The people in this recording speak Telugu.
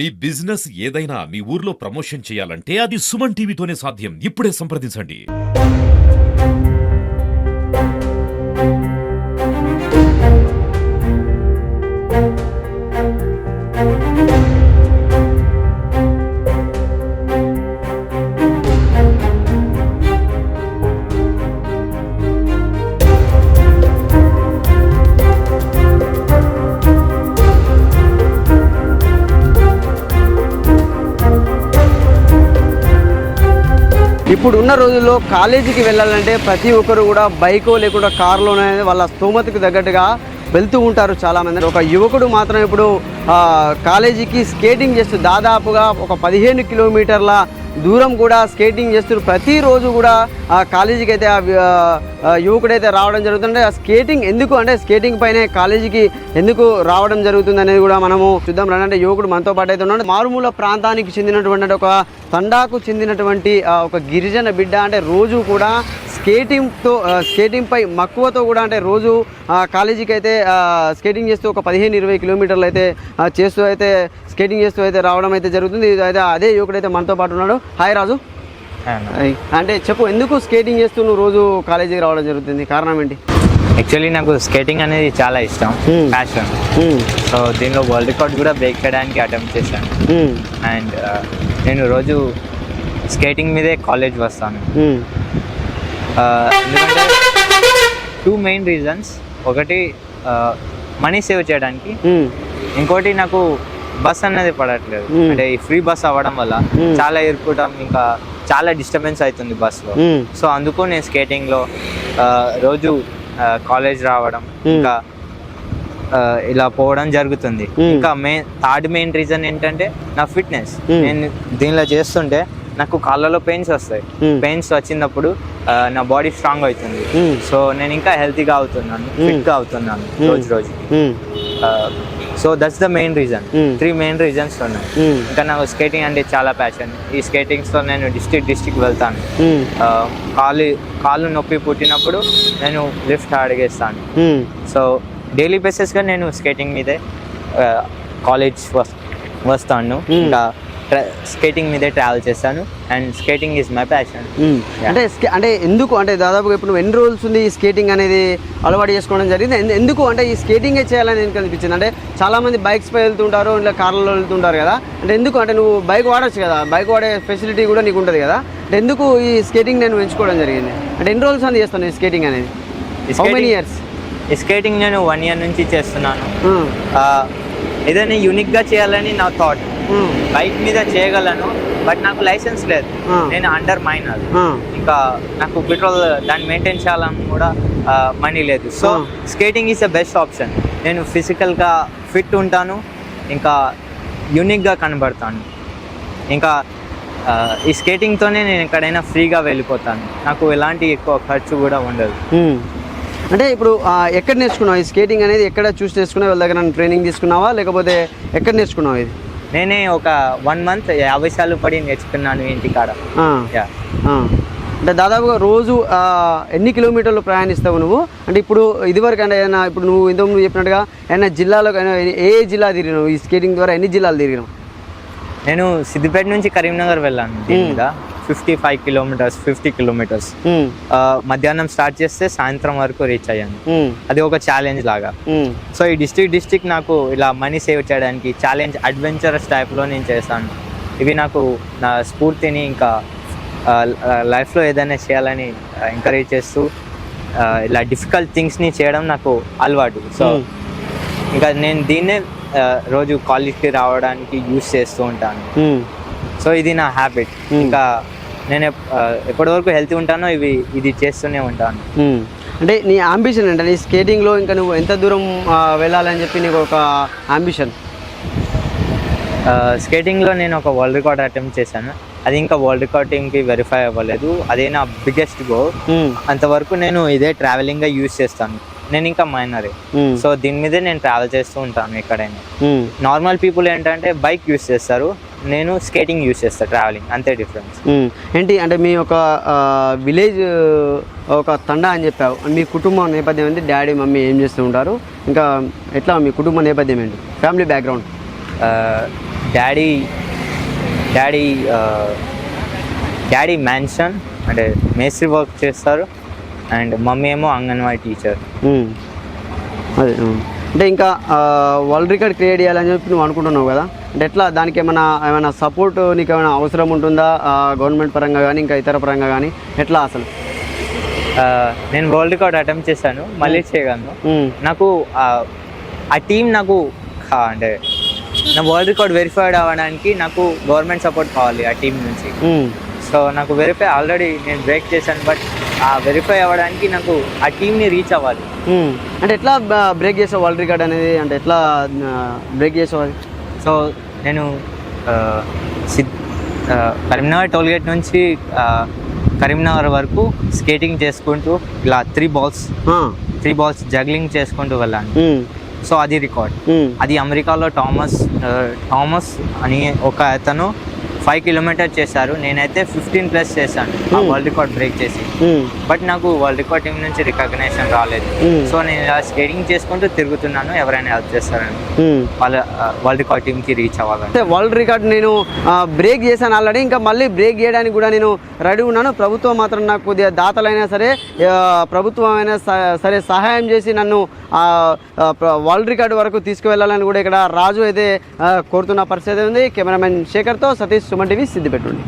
మీ బిజినెస్ ఏదైనా మీ ఊర్లో ప్రమోషన్ చేయాలంటే అది సుమన్ టీవీతోనే సాధ్యం. ఇప్పుడే సంప్రదించండి. ఇప్పుడున్న రోజుల్లో కాలేజీకి వెళ్ళాలంటే ప్రతి ఒక్కరు కూడా బైకో లేకుండా కారులోనే వాళ్ళ స్తోమతకు తగ్గట్టుగా వెళ్తూ ఉంటారు చాలామంది. ఒక యువకుడు మాత్రం ఇప్పుడు కాలేజీకి స్కేటింగ్ చేస్తూ దాదాపుగా ఒక 15 కిలోమీటర్ల దూరం కూడా స్కేటింగ్ చేస్తూ ప్రతిరోజు కూడా కాలేజీకి అయితే యువకుడైతే రావడం జరుగుతుంది. ఆ స్కేటింగ్ ఎందుకు అంటే స్కేటింగ్ పైనే కాలేజీకి ఎందుకు రావడం జరుగుతుంది అనేది కూడా మనము చూద్దాం రండి. అంటే యువకుడు మనతో పాటు అయితే ఉన్నాడు. మారుమూల ప్రాంతానికి చెందినటువంటి ఒక తండాకు చెందినటువంటి ఒక గిరిజన బిడ్డ. అంటే రోజు కూడా స్కేటింగ్ పై మక్కువతో కూడా అంటే రోజు కాలేజీకి అయితే స్కేటింగ్ చేస్తూ ఒక 15-20 కిలోమీటర్లు అయితే చేస్తూ అయితే స్కేటింగ్ చేస్తూ అయితే రావడం అయితే జరుగుతుంది. అయితే అదే యువకుడైతే మనతో పాటు ఉన్నాడు. హాయ్ రాజు. అంటే చెప్పు, ఎందుకు స్కేటింగ్ చేస్తూ నువ్వు రోజు కాలేజీకి రావడం జరుగుతుంది? కారణం ఏంటి? యాక్చువల్లీ నాకు స్కేటింగ్ అనేది చాలా ఇష్టం, ప్యాషన్. సో దీనిలో వరల్డ్ రికార్డ్ కూడా బ్రేక్ చేయడానికి అటెంప్ట్ చేశాను. అండ్ నేను రోజు స్కేటింగ్ మీదే కాలేజ్ వస్తాను. ఎందుకంటే 2 మెయిన్ రీజన్స్. ఒకటి మనీ సేవ్ చేయడానికి, ఇంకోటి నాకు బస్ అనేది పడట్లేదు. అంటే ఈ ఫ్రీ బస్ అవ్వడం వల్ల చాలా ఇరుకుటం, ఇంకా చాలా డిస్టర్బెన్స్ అవుతుంది బస్లో. సో అందుకు నేను స్కేటింగ్లో రోజు కాలేజ్ రావడం, ఇంకా ఇలా పోవడం జరుగుతుంది. ఇంకా థర్డ్ మెయిన్ రీజన్ ఏంటంటే నా ఫిట్నెస్. నేను దీనిలో చేస్తుంటే నాకు కాళ్ళలో పెయిన్స్ వస్తాయి. పెయిన్స్ వచ్చినప్పుడు నా బాడీ స్ట్రాంగ్ అవుతుంది. సో నేను ఇంకా హెల్తీగా అవుతున్నాను, ఫిట్గా అవుతున్నాను రోజు రోజుకి. So that's the main reason. 3 main reasons ఉన్నాయి. ఇంకా నాకు స్కేటింగ్ అంటే చాలా ప్యాషన్. ఈ స్కేటింగ్స్తో నేను డిస్ట్రిక్ట్ వెళ్తాను. కాళ్ళు నొప్పి పుట్టినప్పుడు నేను లిఫ్ట్ అడిగేస్తాను. సో డైలీ బేసిస్గా నేను స్కేటింగ్ మీదే కాలేజ్ వస్తాను. ఇంకా స్కేటింగ్ మీదే ట్రావెల్ చేస్తాను. And skating is my passion. అంటే ఎందుకు అంటే దాదాపుగా ఇప్పుడు నువ్వు ఎన్ని రోజులు ఉంది ఈ స్కేటింగ్ అనేది అలవాటు చేసుకోవడం జరిగింది? ఎందుకు అంటే ఈ స్కేటింగే చేయాలని ఎందుకు అనిపించింది? అంటే చాలామంది బైక్స్ పై వెళ్తుంటారు, ఇలా కార్లలో వెళ్తుంటారు కదా. అంటే ఎందుకు అంటే నువ్వు బైక్ వాడచ్చు కదా, బైక్ వాడే ఫెసిలిటీ కూడా నీకు ఉంటుంది కదా. అంటే ఎందుకు ఈ స్కేటింగ్ నేను ఎంచుకోవడం జరిగింది? అంటే ఎన్ని రోజులు అని చేస్తాను ఈ స్కేటింగ్ అనేది? How many years? ఈ స్కేటింగ్ నేను 1 year నుంచి చేస్తున్నాను. ఏదైనా యూనిక్గా చేయాలని నా థాట్. బైక్ మీద చేయగలను, బట్ నాకు లైసెన్స్ లేదు. నేను అండర్ మైనర్. ఇంకా నాకు పెట్రోల్ దాన్ని మెయింటైన్ చేయాలని కూడా మనీ లేదు. So skating is the best option. నేను ఫిజికల్గా ఫిట్ ఉంటాను, ఇంకా యూనిక్గా కనబడతాను. ఇంకా ఈ స్కేటింగ్తోనే నేను ఎక్కడైనా ఫ్రీగా వెళ్ళిపోతాను. నాకు ఎలాంటి ఎక్కువ ఖర్చు కూడా ఉండదు. అంటే ఇప్పుడు ఎక్కడ నేర్చుకున్నావు ఈ స్కేటింగ్ అనేది? ఎక్కడ చూసి నేర్చుకున్నావు? వాళ్ళ దగ్గర ట్రైనింగ్ తీసుకున్నావా లేకపోతే ఎక్కడ నేర్చుకున్నావు ఇది? నేనే ఒక 1 month 50 సార్లు పడి నేర్చుకున్నాను ఇంటికాడ. అంటే దాదాపుగా రోజు ఎన్ని కిలోమీటర్లు ప్రయాణిస్తావు నువ్వు? అంటే ఇప్పుడు ఇదివరకు అంటే ఏదైనా ఇప్పుడు నువ్వు ఇంతకుముందు చెప్పినట్టుగా ఏదైనా జిల్లాలో ఏ జిల్లా తిరిగినావు ఈ స్కేటింగ్ ద్వారా? ఎన్ని జిల్లాలు తిరిగినావు? నేను సిద్దిపేట నుంచి కరీంనగర్ వెళ్ళాను దీని మీద. 55 కిలోమీటర్స్, 50 కిలోమీటర్స్. మధ్యాహ్నం స్టార్ట్ చేస్తే సాయంత్రం వరకు రీచ్ అయ్యాను. అది ఒక ఛాలెంజ్ లాగా. సో ఈ డిస్ట్రిక్ట్ నాకు ఇలా మనీ సేవ్ చేయడానికి ఛాలెంజ్, అడ్వెంచరస్ టైప్లో నేను చేస్తాను. ఇవి నాకు నా స్ఫూర్తిని, ఇంకా లైఫ్లో ఏదైనా చేయాలని ఎంకరేజ్ చేస్తూ ఇలా డిఫికల్ట్ థింగ్స్ని చేయడం నాకు అలవాటు. సో ఇంకా నేను దీన్నే రోజు కాలేజ్కి రావడానికి యూస్ చేస్తూ ఉంటాను. సో ఇది నా హ్యాబిట్. ఇంకా నేను ఎప్పటి వరకు హెల్తీ ఉంటానో ఇది చేస్తూనే ఉంటాను. అంటే నీ అంబిషన్ అంటే నీ స్కేటింగ్లో ఇంకా నువ్వు ఎంత దూరం వెళ్ళాలని చెప్పి నీకు ఒక అంబిషన్? స్కేటింగ్లో నేను ఒక వరల్డ్ రికార్డ్ అటెంప్ట్ చేశాను. అది ఇంకా వరల్డ్ రికార్డింగ్కి వెరిఫై అవ్వలేదు. అదే నా బిగ్గెస్ట్ గోల్. అంతవరకు నేను ఇదే ట్రావెలింగ్గా యూజ్ చేస్తాను. నేను ఇంకా మైనరే. సో దీని మీదే నేను ట్రావెల్ చేస్తూ ఉంటాను ఎక్కడైనా. నార్మల్ పీపుల్ ఏంటంటే బైక్ యూజ్ చేస్తారు, నేను స్కేటింగ్ యూజ్ చేస్తాను ట్రావెలింగ్, అంతే డిఫరెన్స్. ఏంటి అంటే మీ ఒక విలేజ్ ఒక తండా అని చెప్పావు, మీ కుటుంబ నేపథ్యం ఏంటి? డాడీ మమ్మీ ఏం చేస్తూ ఉంటారు? ఇంకా ఎట్లా మీ కుటుంబ నేపథ్యం ఏంటి? Family background? Daddy daddy daddy mansion అంటే మేస్త్రి వర్క్ చేస్తారు, అండ్ మమ్మీ ఏమో అంగన్వాడీ టీచర్. అదే అంటే ఇంకా వరల్డ్ రికార్డ్ క్రియేట్ చేయాలని చెప్పి నువ్వు అనుకుంటున్నావు కదా, అంటే ఎట్లా దానికి ఏమైనా సపోర్ట్ నీకు ఏమైనా అవసరం ఉంటుందా గవర్నమెంట్ పరంగా కానీ ఇంకా ఇతర పరంగా కానీ ఎట్లా అసలు? నేను వరల్డ్ రికార్డ్ అటెంప్ట్ చేశాను, మళ్ళీ చేయగలను. నాకు ఆ టీం నాకు అంటే నా వరల్డ్ రికార్డ్ వెరిఫైడ్ అవ్వడానికి నాకు గవర్నమెంట్ సపోర్ట్ కావాలి ఆ టీం నుంచి. సో నాకు వెరిఫై ఆల్రెడీ నేను బ్రేక్ చేశాను, బట్ ఆ వెరిఫై అవ్వడానికి నాకు ఆ టీంని రీచ్ అవ్వాలి. అంటే ఎట్లా బ్రేక్ చేసావు వరల్డ్ రికార్డ్ అనేది, అంటే ఎట్లా బ్రేక్ చేసావు అది? సో నేను కరీంనగర్ టోల్గేట్ నుంచి కరీంనగర్ వరకు స్కేటింగ్ చేసుకుంటూ ఇలా 3 balls జగ్లింగ్ చేసుకుంటూ వెళ్ళాను. సో అది రికార్డ్. అది అమెరికాలో థామస్ అని ఒక అతను 5 kilometers చేశారు, నేనైతే 15+ చేశాను ఆ వరల్డ్ రికార్డ్ బ్రేక్ చేసి. బట్ నాకు వరల్డ్ రికార్డ్ టీం నుంచి రికగ్నేషన్ రాలేదు. సో నేను ఇలా స్కేటింగ్ చేసుకుంటూ తిరుగుతున్నాను, ఎవరైనా హెల్ప్ చేస్తారని వాళ్ళ వరల్డ్ రికార్డ్ టీంకి రీచ్ అవ్వాలని. అంటే వరల్డ్ రికార్డ్ నేను బ్రేక్ చేశాను ఆల్రెడీ, ఇంకా మళ్ళీ బ్రేక్ చేయడానికి కూడా నేను రెడీ ఉన్నాను. ప్రభుత్వం మాత్రం నాకు కొద్దిగా దాతలైనా సరే ప్రభుత్వం అయినా సరే సహాయం చేసి నన్ను వరల్డ్ రికార్డు వరకు తీసుకువెళ్ళాలని కూడా ఇక్కడ రాజు అయితే కోరుతున్న పరిస్థితి ఉంది. కెమెరామెన్ శేఖర్తో సతీష్, సుమన్ టీవీ, సిద్దిపేట నుండి.